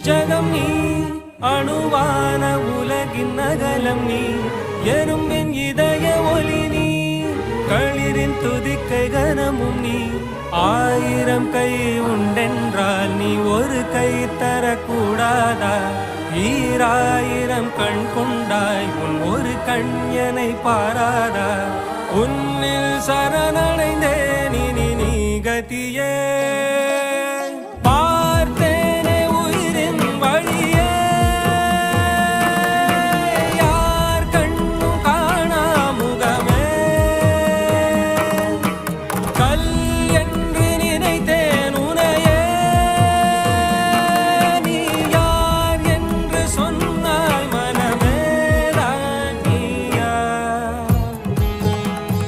ஜகம் நீ அணுவான உலகின் நகலம் நீ எறும்பின் இதய ஒளி நீ களிரின் துதிக்கை கனமும் நீ ஆயிரம் கை உண்டென்றால் நீ ஒரு கை தரக்கூடாதா ஈராயிரம் கண் கொண்டாய் உன் ஒரு கண்யனை பாராதா உன்னில் சரண